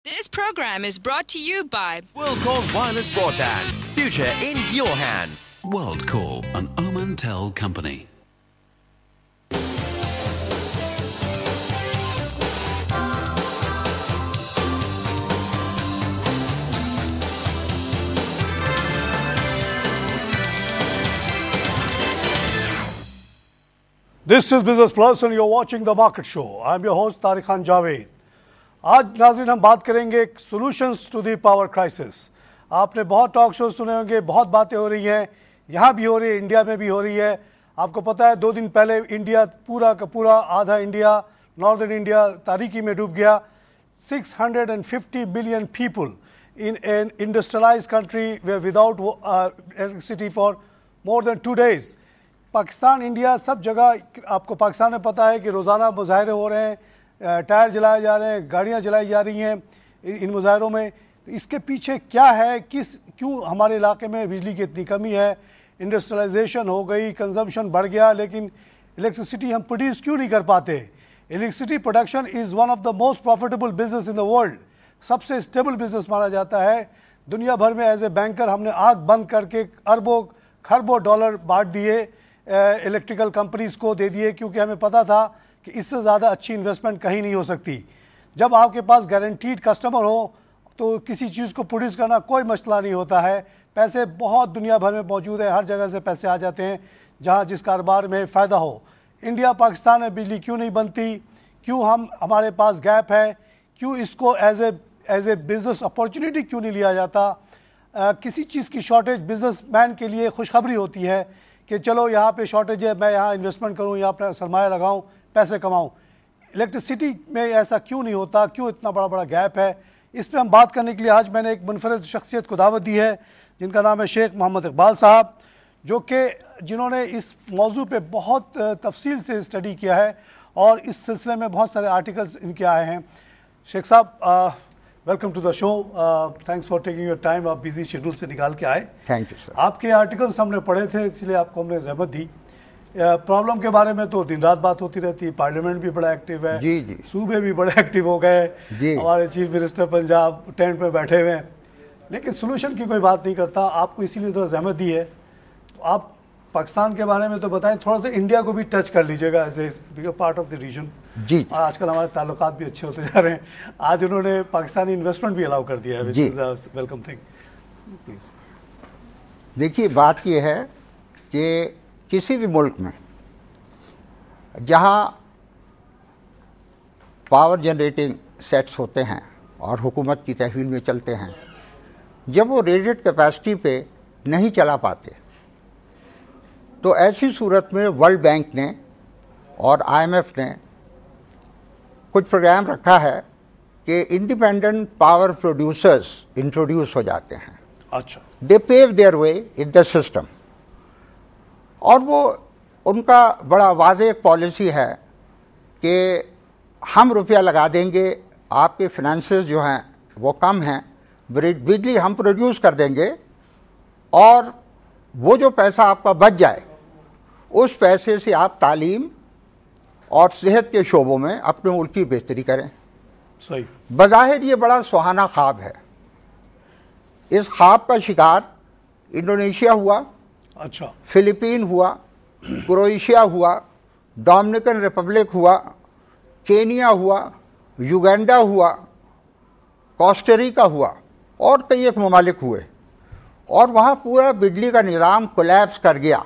This program is brought to you by WorldCall Wireless Broadband. Future in your hand. WorldCall, an Omantel company. This is Business Plus and you're watching The Market Show. I'm your host Tariq Khan Javed. आज नाज़रीन हम बात करेंगे solutions to the power crisis. आपने बहुत talk show सुने होंगे, बहुत बातें हो रही हैं, यहाँ भी हो रही है, इंडिया में भी हो रही है। आपको पता है 2 दिन पहले इंडिया पूरा का पूरा आधा इंडिया, नॉर्दर्न इंडिया तारीकी में डूब गया। 650 billion people in an industrialized country were without electricity for more than 2 days. Pakistan, India, सब जगह आपको पाकिस्तान में पता है कि रोज़ाना मुजाहरे हो रहे हैं, टायर जलाए जा रहे हैं, गाड़ियां जलाई जा रही हैं इन मुजाहरों में। तो इसके पीछे क्या है, क्यों हमारे इलाके में बिजली की इतनी कमी है? इंडस्ट्रियलाइजेशन हो गई, कंजम्पशन बढ़ गया, लेकिन इलेक्ट्रिसिटी हम प्रोड्यूस क्यों नहीं कर पाते? Electricity production is one of the most profitable business in the world. सबसे स्टेबल बिजनेस माना जाता है दुनिया भर में। एज ए बैंकर हमने आंख बंद करके अरबों खरबों डॉलर बांट दिए, इलेक्ट्रिकल कंपनीज को दे दिए, क्योंकि हमें पता था कि इससे ज़्यादा अच्छी इन्वेस्टमेंट कहीं नहीं हो सकती। जब आपके पास गारंटीड कस्टमर हो तो किसी चीज़ को प्रोड्यूस करना कोई मसला नहीं होता है। पैसे बहुत दुनिया भर में मौजूद है, हर जगह से पैसे आ जाते हैं जहाँ जिस कारोबार में फ़ायदा हो। इंडिया पाकिस्तान में बिजली क्यों नहीं बनती? क्यों हमारे पास गैप है? क्यों इसको एज ए बिज़नेस अपॉर्चुनिटी क्यों नहीं लिया जाता? किसी चीज़ की शॉर्टेज बिजनेसमैन के लिए खुशखबरी होती है कि चलो यहाँ पे शॉर्टेज है, मैं यहाँ इन्वेस्टमेंट करूँ, यहाँ अपना सरमाया लगाऊँ, पैसे कमाऊँ। इलेक्ट्रिसिटी में ऐसा क्यों नहीं होता? क्यों इतना बड़ा गैप है? इस पर हम बात करने के लिए आज मैंने एक मुनफरद शख्सियत को दावत दी है, जिनका नाम है शेख मोहम्मद इकबाल साहब, जिन्होंने इस मौजू पे बहुत तफसील से स्टडी किया है और इस सिलसिले में बहुत सारे आर्टिकल्स इनके आए हैं। शेख साहब, welcome to the show. Thanks for taking your time. आप बिजी शेड्यूल से निकाल के आए। Thank you sir. आपके आर्टिकल्स हमने पढ़े थे, इसलिए आपको हमने जहमत दी। प्रॉब्लम के बारे में तो दिन रात बात होती रहती है, पार्लियामेंट भी बड़ा एक्टिव है, जी, सूबे भी बड़े एक्टिव हो गए, हमारे चीफ मिनिस्टर पंजाब टेंट में बैठे हुए हैं, लेकिन सोल्यूशन की कोई बात नहीं करता। आपको इसीलिए थोड़ा जहमत दी है। तो आप पाकिस्तान के बारे में तो बताएं, थोड़ा सा इंडिया को भी टच कर लीजिएगा as a bigger part of the region. जी, और आजकल हमारे ताल्लुकात भी अच्छे होते जा रहे हैं। आज उन्होंने पाकिस्तानी इन्वेस्टमेंट भी अलाउ कर दिया है, which is a welcome thing. Please देखिए, बात यह है कि किसी भी मुल्क में जहाँ पावर जनरेटिंग सेट्स होते हैं और हुकूमत की तहवील में चलते हैं, जब वो रेटेड कैपेसिटी पे नहीं चला पाते, तो ऐसी सूरत में वर्ल्ड बैंक ने और IMF ने कुछ प्रोग्राम रखा है कि इंडिपेंडेंट पावर प्रोड्यूसर्स इंट्रोड्यूस हो जाते हैं। अच्छा, they pave their way in the system. और वो उनका बड़ा वाज़ेह पॉलिसी है कि हम रुपया लगा देंगे, आपके फाइनेंसेस जो हैं वो कम हैं, बिजली हम प्रोड्यूस कर देंगे और वो जो पैसा आपका बच जाए उस पैसे से आप तालीम और सेहत के शोबों में अपने मुल्क की बेहतरी करें। सही। बज़ाहिर ये बड़ा सुहाना ख्वाब है। इस ख्वाब का शिकार इंडोनेशिया हुआ, अच्छा, फिलीपीन हुआ, क्रोएशिया हुआ, डोमिनिकन रिपब्लिक हुआ, केनिया हुआ, युगांडा हुआ, कोस्टारिका हुआ और कई एक ममालिक हुए, और वहाँ पूरा बिजली का निज़ाम कोलैप्स कर गया।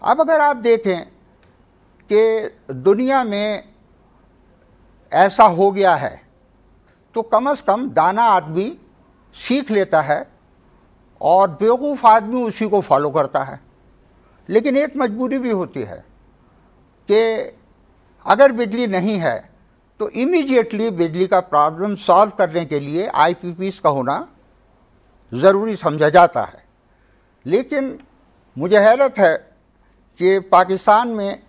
अब अगर आप देखें कि दुनिया में ऐसा हो गया है, तो कम से कम दाना आदमी सीख लेता है और बेवकूफ़ आदमी उसी को फॉलो करता है। लेकिन एक मजबूरी भी होती है कि अगर बिजली नहीं है तो इमीडिएटली बिजली का प्रॉब्लम सॉल्व करने के लिए IPPs का होना ज़रूरी समझा जाता है। लेकिन मुझे हैरत है कि पाकिस्तान में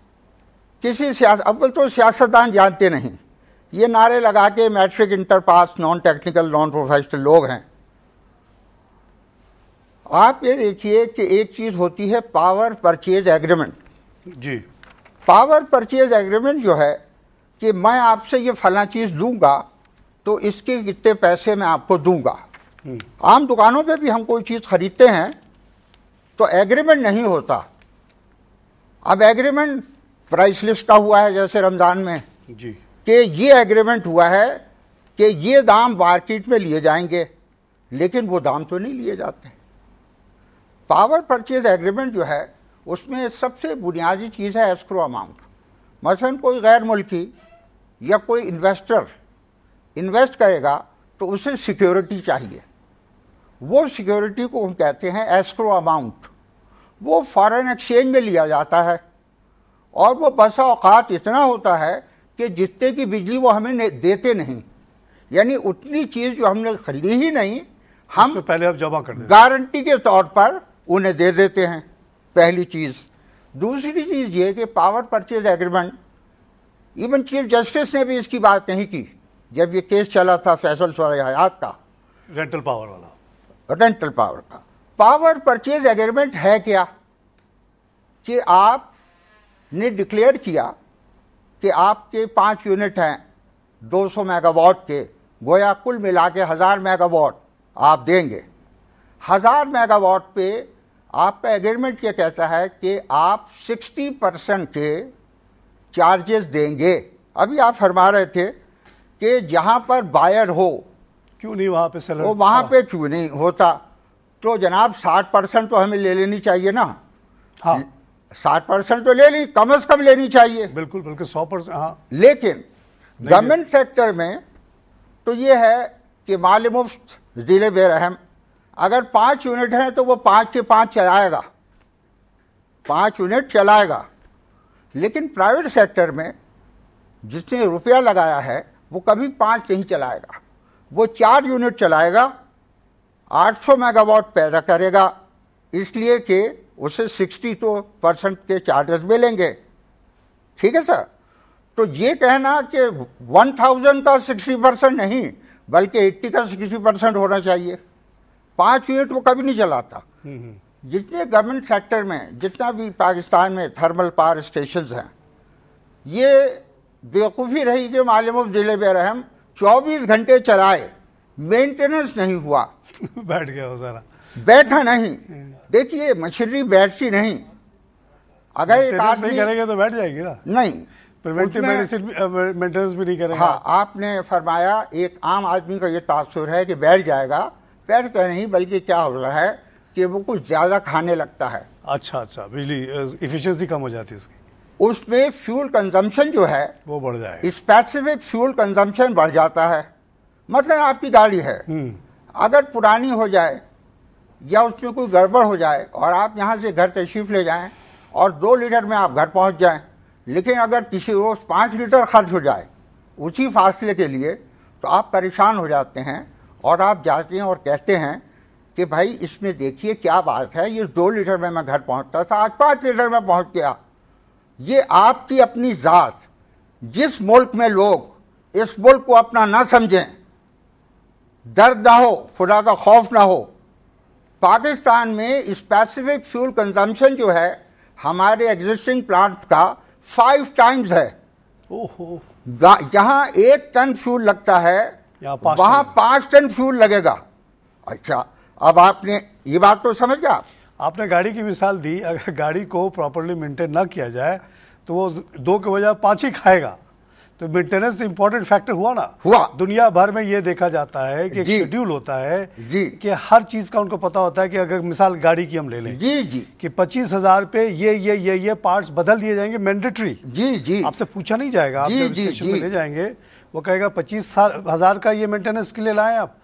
अव्वल तो सियासतदान जानते नहीं, ये नारे लगा के matric, inter pass, non technical, non professional लोग हैं। आप ये देखिए कि एक चीज़ होती है पावर परचेज एग्रीमेंट। जी, पावर परचेज एग्रीमेंट जो है कि मैं आपसे ये फला चीज़ लूँगा तो इसके कितने पैसे मैं आपको दूंगा। आम दुकानों पे भी हम कोई चीज़ खरीदते हैं तो एग्रीमेंट नहीं होता। अब एग्रीमेंट प्राइस लिस्ट का हुआ है, जैसे रमज़ान में जी, कि ये एग्रीमेंट हुआ है कि ये दाम मार्केट में लिए जाएंगे, लेकिन वो दाम तो नहीं लिए जाते। पावर परचेज एग्रीमेंट जो है उसमें सबसे बुनियादी चीज़ है एस्क्रो अमाउंट। मसलन कोई गैर मुल्की या कोई इन्वेस्टर इन्वेस्ट करेगा तो उसे सिक्योरिटी चाहिए। वो सिक्योरिटी को हम कहते हैं एस्क्रो अमाउंट। वो फॉरेन एक्सचेंज में लिया जाता है और वो बसा औकात इतना होता है कि जितने की बिजली वो हमें देते नहीं, यानी उतनी चीज़ जो हमने ली ही नहीं, हम पहले आप जमा कर दें, गारंटी के तौर पर उन्हें दे देते हैं। पहली चीज़। दूसरी चीज़ ये कि power purchase agreement, even chief justice ने भी इसकी बात नहीं की जब ये केस चला था फैसल सूरह हयात का, रेंटल पावर वाला, रेंटल पावर का। पावर परचेज एग्रीमेंट है क्या कि आपने डिक्लेयर किया कि आपके 5 यूनिट हैं 200 मेगावाट के, गोया कुल मिला के 1000 मेगावाट आप देंगे। 1000 मेगावाट पे आपका एग्रीमेंट ये कहता है कि आप 60% के चार्जेस देंगे। अभी आप फरमा रहे थे कि जहाँ पर बायर हो क्यों नहीं वहाँ पे सेलर, वो वहाँ पे क्यों नहीं होता। तो जनाब 60% तो हमें ले लेनी चाहिए ना। हाँ 60% तो ले ली, कम से कम लेनी चाहिए। बिल्कुल बिल्कुल 100%। हाँ लेकिन गवर्नमेंट सेक्टर में तो ये है कि माल मुफ्त ज़िले बेरहम, अगर 5 यूनिट हैं तो वो 5 के 5 चलाएगा, 5 यूनिट चलाएगा। लेकिन प्राइवेट सेक्टर में जिसने रुपया लगाया है वो कभी 5 नहीं चलाएगा, वो 4 यूनिट चलाएगा, 800 मेगावाट पैदा करेगा, इसलिए कि उसे 62% के चार्जेस मिलेंगे। ठीक है सर। तो ये कहना कि 1000 का 60% नहीं बल्कि 80 का 60% होना चाहिए। 5 यूनिट वो कभी नहीं चलाता। जितने गवर्नमेंट सेक्टर में जितना भी पाकिस्तान में थर्मल पावर स्टेशंस हैं, ये बेवकूफ़ी रही कि मालूम ज़िले बेरहम 24 घंटे चलाए, मेंटेनेंस नहीं हुआ। बैठ गया वो सारा, बैठा नहीं। देखिए मशीनरी बैठती नहीं। अगर एक आदमी नहीं करेंगे तो बैठ जाएगी ना। नहीं, प्रिवेंटिव मेडिसिन मेंटेनेंस भी नहीं करेगा। हाँ, आपने फरमाया एक आम आदमी का ये तासुर है कि बैठ जाएगा। बैठता नहीं, बल्कि क्या हो रहा है कि वो कुछ ज़्यादा खाने लगता है। अच्छा अच्छा, बिजली इफिशिएंसी कम हो जाती है उसकी, उसमें फ्यूल कंजम्पशन जो है वो बढ़ जाएगा। स्पेसिफिक फ्यूल कंजम्पशन बढ़ जाता है। मतलब आपकी गाड़ी है, अगर पुरानी हो जाए या उसमें कोई गड़बड़ हो जाए और आप यहाँ से घर तशरीफ़ ले जाएं और 2 लीटर में आप घर पहुँच जाएं, लेकिन अगर किसी रोज़ 5 लीटर खर्च हो जाए उसी फासले के लिए, तो आप परेशान हो जाते हैं और आप जाते हैं और कहते हैं कि भाई इसमें देखिए क्या बात है, ये 2 लीटर में मैं घर पहुँचता था, आज 5 लीटर में पहुँच गया। ये आपकी अपनी ज़ात। जिस मुल्क में लोग इस मुल्क को अपना ना समझें, दर्द ना हो, खुदा का खौफ ना हो, पाकिस्तान में स्पेसिफिक फ्यूल कंजम्पशन जो है हमारे एग्जिस्टिंग प्लांट का 5 टाइम्स है। ओहो, जहां 1 टन फ्यूल लगता है वहां 5 टन फ्यूल लगेगा। अच्छा, अब आपने ये बात तो समझ गया। आपने गाड़ी की मिसाल दी, अगर गाड़ी को प्रॉपर्ली मेंटेन ना किया जाए तो वो 2 के बजाय 5 ही खाएगा। तो मेंटेनेंस इंपॉर्टेंट फैक्टर हुआ ना। हुआ। दुनिया भर में ये देखा जाता है कि एक शेड्यूल होता है जी, कि हर चीज का उनको पता होता है कि अगर मिसाल गाड़ी की हम ले लें जी जी कि 25,000 पे ये पार्ट्स बदल दिए जाएंगे मैंडेटरी। जी जी, आपसे पूछा नहीं जाएगा। आप जब स्टेशन में ले जाएंगे वो कहेगा 25,000 का ये मेंटेनेंस के लिए लाएं आप,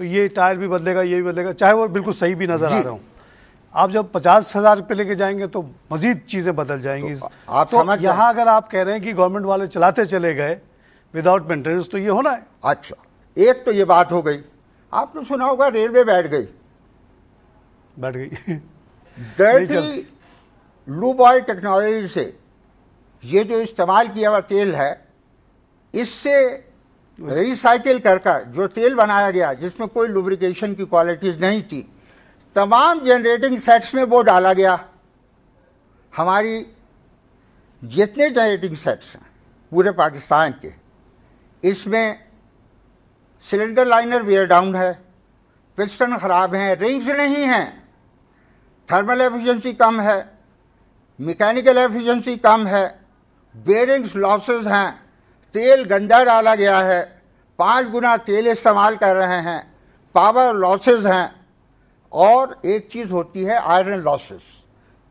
तो ये टायर भी बदलेगा, ये भी बदलेगा, चाहे वो बिल्कुल सही भी नजर आ रहा हूँ। आप जब 50,000 पे लेके जाएंगे तो मजीद चीजें बदल जाएंगी। तो यहाँ अगर आप कह रहे हैं कि गवर्नमेंट वाले चलाते चले गए विदाउट मेंटेनेंस, तो ये होना है। अच्छा, एक तो ये बात हो गई। आपने सुना होगा रेलवे बैठ गई डर्टी लूब ऑयल टेक्नोलॉजी से ये जो इस्तेमाल किया हुआ तेल है, इससे रिसाइकिल कर जो तेल बनाया गया जिसमें कोई लुब्रिकेशन की क्वालिटीज नहीं थी, तमाम जनरेटिंग सेट्स में वो डाला गया। हमारी जितने जनरेटिंग सेट्स हैं पूरे पाकिस्तान के, इसमें सिलेंडर लाइनर वियर डाउन है, पिस्टन खराब हैं, रिंग्स नहीं हैं, थर्मल एफिशिएंसी कम है, मैकेनिकल एफिशिएंसी कम है, बेरिंग्स लॉसेस हैं, तेल गंदा डाला गया है, 5 गुना तेल इस्तेमाल कर रहे हैं, पावर लॉसेस हैं, और एक चीज़ होती है आयरन लॉसेस।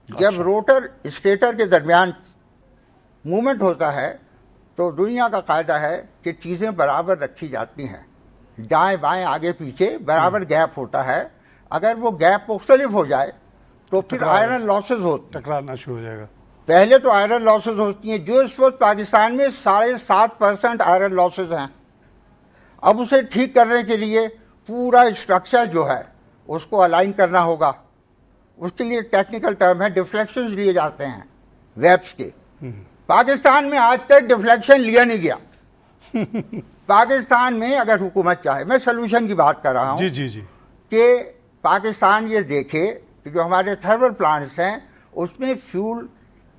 जब रोटर स्टेटर के दरमियान मूवमेंट होता है तो दुनिया का कायदा है कि चीज़ें बराबर रखी जाती हैं, दाएं बाएं आगे पीछे बराबर गैप होता है। अगर वो गैप मुख्तलिफ हो जाए तो फिर आयरन लॉसेस होते हैं, टकराना शुरू हो जाएगा। पहले तो आयरन लॉसेस होती हैं, जो इस वक्त पाकिस्तान में 7.5% आयरन लॉसेस हैं। अब उसे ठीक करने के लिए पूरा स्ट्रक्चर जो है उसको अलाइन करना होगा। उसके लिए टेक्निकल टर्म है, डिफ्लेक्शंस लिए जाते हैं वेब्स के। पाकिस्तान में आज तक डिफ्लेक्शन लिया नहीं गया। पाकिस्तान में अगर हुकूमत चाहे, मैं सोल्यूशन की बात कर रहा हूँ, जी जी जी, कि पाकिस्तान ये देखे कि जो हमारे थर्मल प्लांट्स हैं उसमें फ्यूल,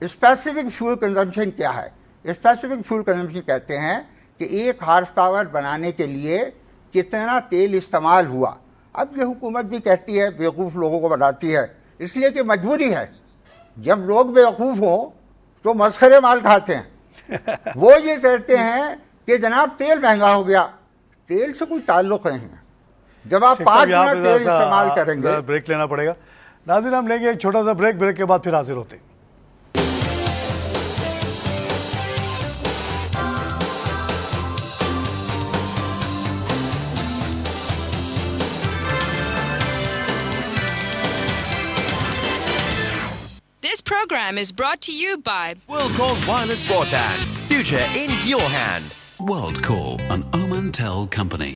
स्पेसिफिक फ्यूल कंजम्पशन क्या है। स्पेसिफिक फ्यूल कंजम्पशन कहते हैं कि 1 हार्स पावर बनाने के लिए कितना तेल इस्तेमाल हुआ। अब ये हुकूमत भी कहती है, बेवकूफ़ लोगों को बनाती है, इसलिए कि मजबूरी है। जब लोग बेवकूफ़ हों तो मसखरे माल खाते हैं। वो ये कहते हैं कि जनाब तेल महंगा हो गया। तेल से कोई ताल्लुक़ नहीं है। जब आप 5 गुना तेल इस्तेमाल करेंगे, ब्रेक लेना पड़ेगा। नाज़रीन, हम लेंगे एक छोटा सा ब्रेक, ब्रेक के बाद फिर हाजिर होते हैं। This program is brought to you by WorldCall Wireless Broadband. Future in your hand. WorldCall, an Omantel company.